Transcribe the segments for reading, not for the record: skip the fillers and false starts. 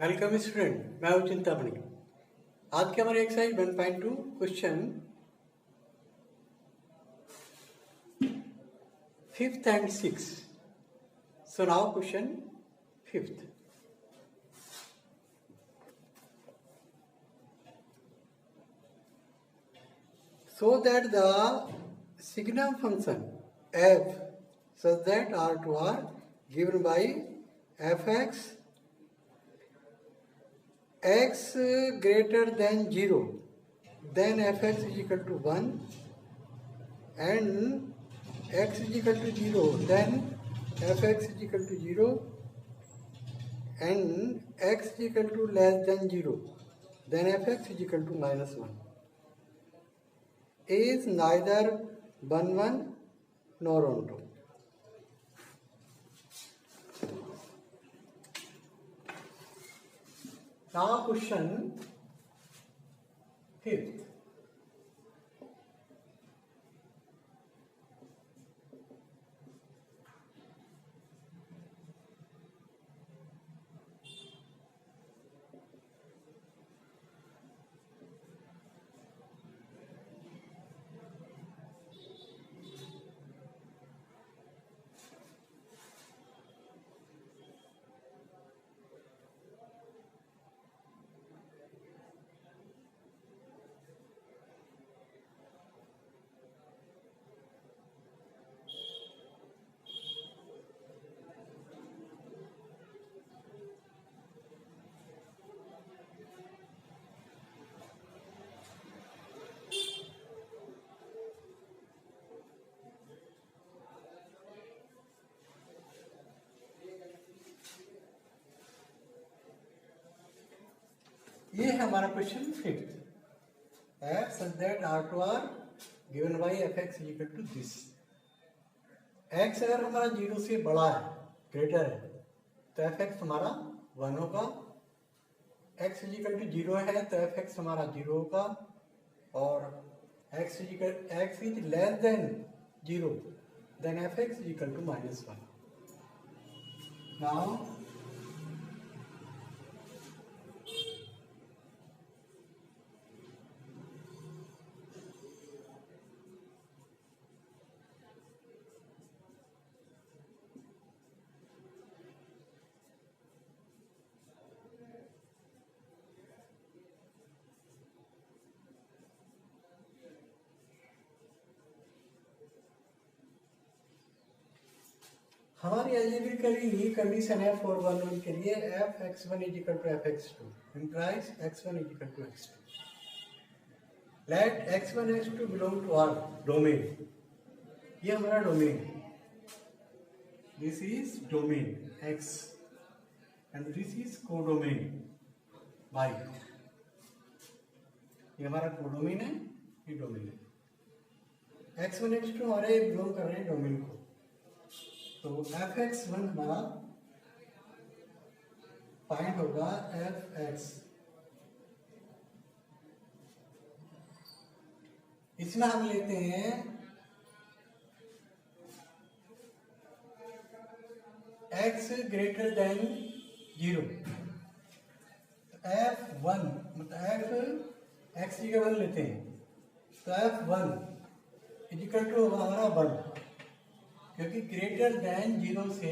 Welcome student, मैं हूँ चिंतामणि। आज के हमारे exercise 1.2 question 5th and 6th. So now question 5th. So that the signum function f such that R2 are given by fx x greater than 0, then fx is equal to 1 and x is equal to 0, then fx is equal to 0 and x is equal to less than 0, then fx is equal to minus 1 is neither 1 1 nor on 2. Now question 5th. ये है हमारा question 5th. f such that R2 are given by fx is equal to this. x अगर हमारा 0 से बड़ा है, greater है, तो fx हमारा 1 होगा. x is equal to 0 है तो fx हमारा 0 होगा, और x is less than 0, then fx is equal to minus 1. Now हमारी एल्जेब्रिकली कंडीशन है फॉर 1 1 के लिए f x1 is equal to f x2 implies x1 is equal to x2. Let x1 x2 belong to our domain. ये हमारा domain है. This is domain x and this is codomain y. ये हमारा codomain है, ये domain है. x1 x2 हमारे belong कर रहे हैं डोमेन को. तो fx1 हमारा फाइंड होगा fx. इसमें हम लेते हैं x ग्रेटर देन 0. f1 मतलब x की 1 लेते हैं तो f1 इजिकल टू हमारा 1, क्योंकि ग्रेटर देन 0 से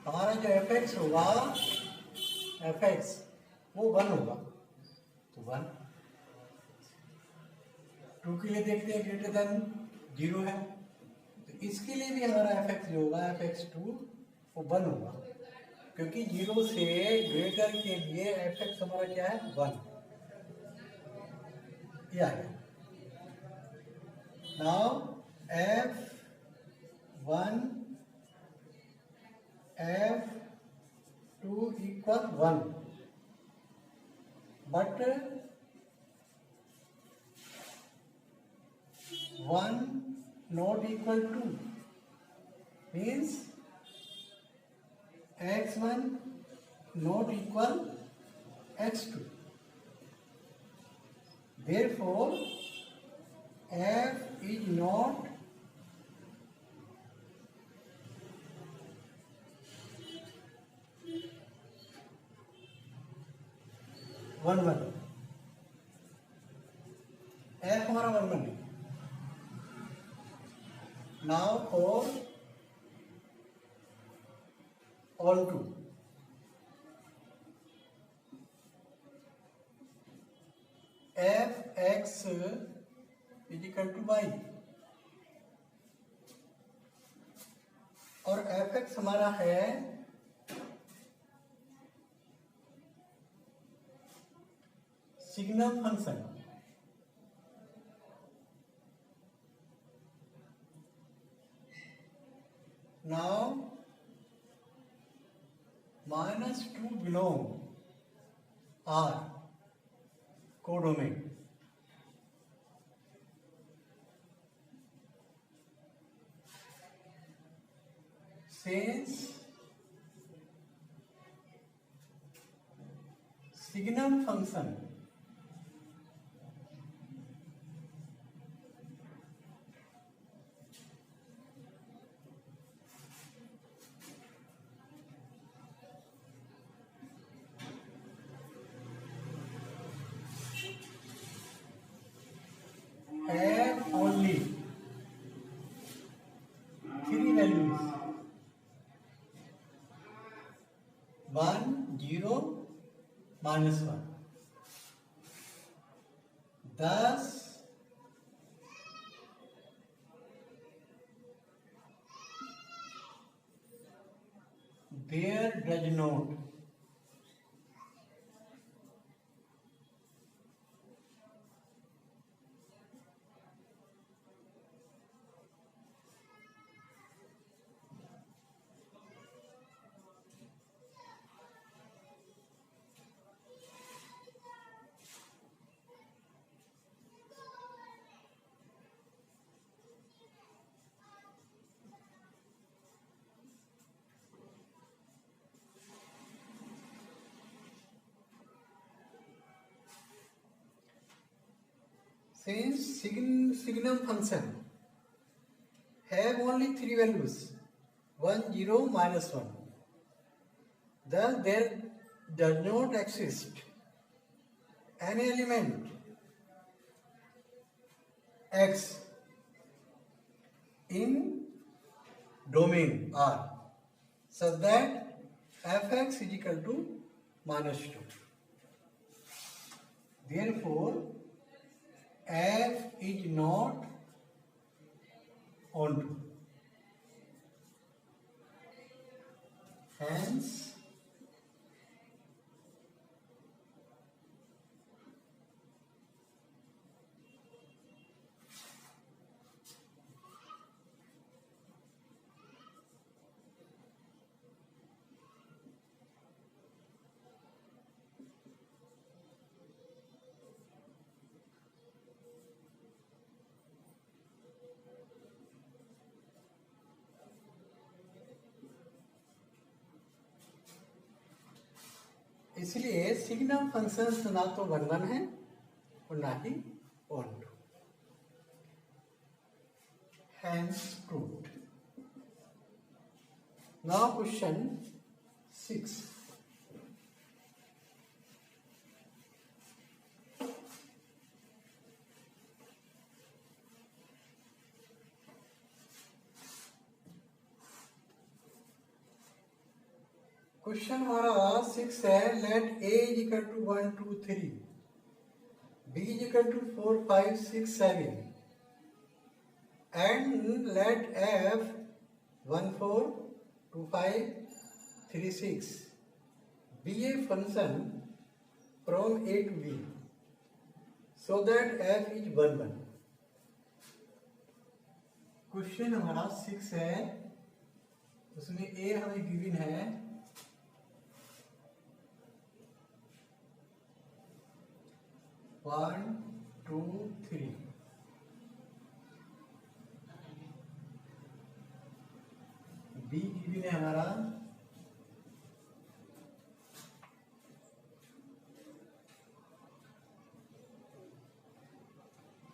हमारा जो fx होगा, fx वो 1 होगा, तो 1. 2 के लिए देखते हैं ग्रेटर देन 0 है, तो इसके लिए भी हमारा fx जो होगा fx2 वो 1 होगा, क्योंकि 0 से ग्रेटर के लिए fx हमारा क्या है 1. यह है. Now f1 f2 equal 1, but 1 not equal to means x1 not equal x2. Therefore f is not one one, F हमारा वन वन है। Now for all two, F X is equal to Y, और F X हमारा है signal function. Now -2 belong our codomain. Since signal function have only three values, 1, 0, -1. Thus, there does not since signal function have only three values, 1, 0, -1, thus there does not exist any element x in domain R such that fx is equal to -2. Therefore, f is not onto. Hence, इसलिए signal functions ना तो one one है और ना ही onto. Hence proved. Now question 6। Question हमारा 6 है, let a is equal to 1 2 3, b is equal to 4 5 6 7 and let f 1 4 2 5 3 6 be a function from a to b so that f is 1 1। Question हमारा 6 है, उसमें a हमें given है 1 2 3, be given है हमारा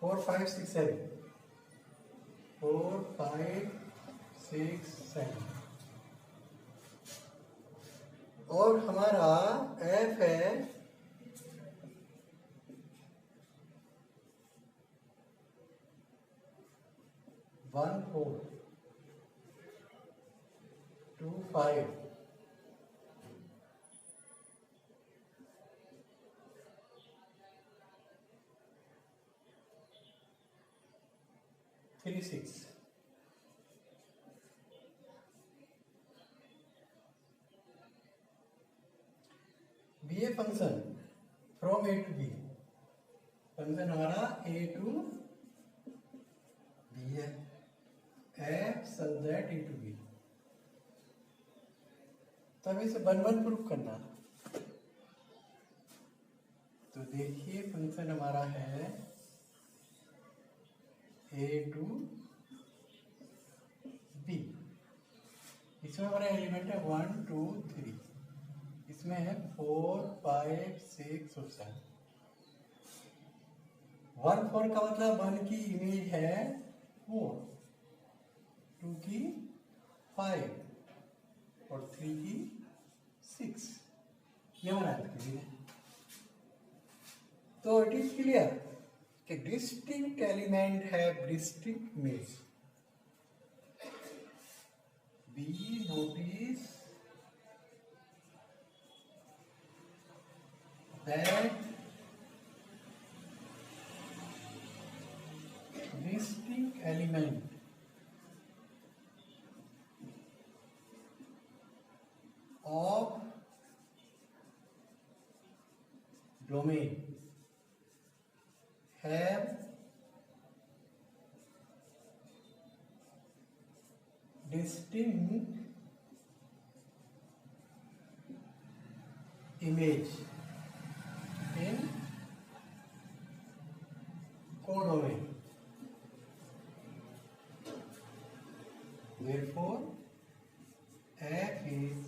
4 5 6 7, 4 5 6 7 और हमारा f है 1 4 2 5 3 6 B A function from A to B, function हमारा ए टू बी है, F such that A to B. तो हमें इसे वन वन प्रूफ करना। तो देखिए फंक्शन हमारा है ए टू बी, इसमें हमारा एलिमेंट है 1 2 3, इसमें है 4 5 6 और 7। 1 4 का मतलब 1 की इमेज है 4, 2 की 5 और 3 की 6। ये हमारा कीजिए। तो इट इज क्लियर कि distinct element have distinct image. Be notice that distinct element of domain have distinct image in codomain. Therefore, F is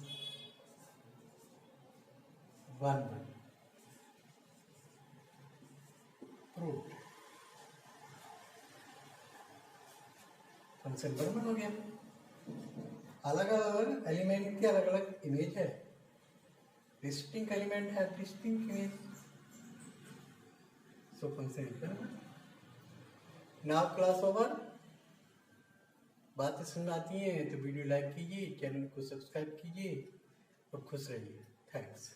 1 1. Proved. Function बराबर हो गया। अलग अलग एलिमेंट की अलग अलग इमेज है। डिस्टिंक्ट एलिमेंट है distinct image. So function equal. Now class over. बातें समझ आती हैं तो वीडियो लाइक कीजिए, चैनल को सब्सक्राइब कीजिए और खुश रहिए। थैंक्स।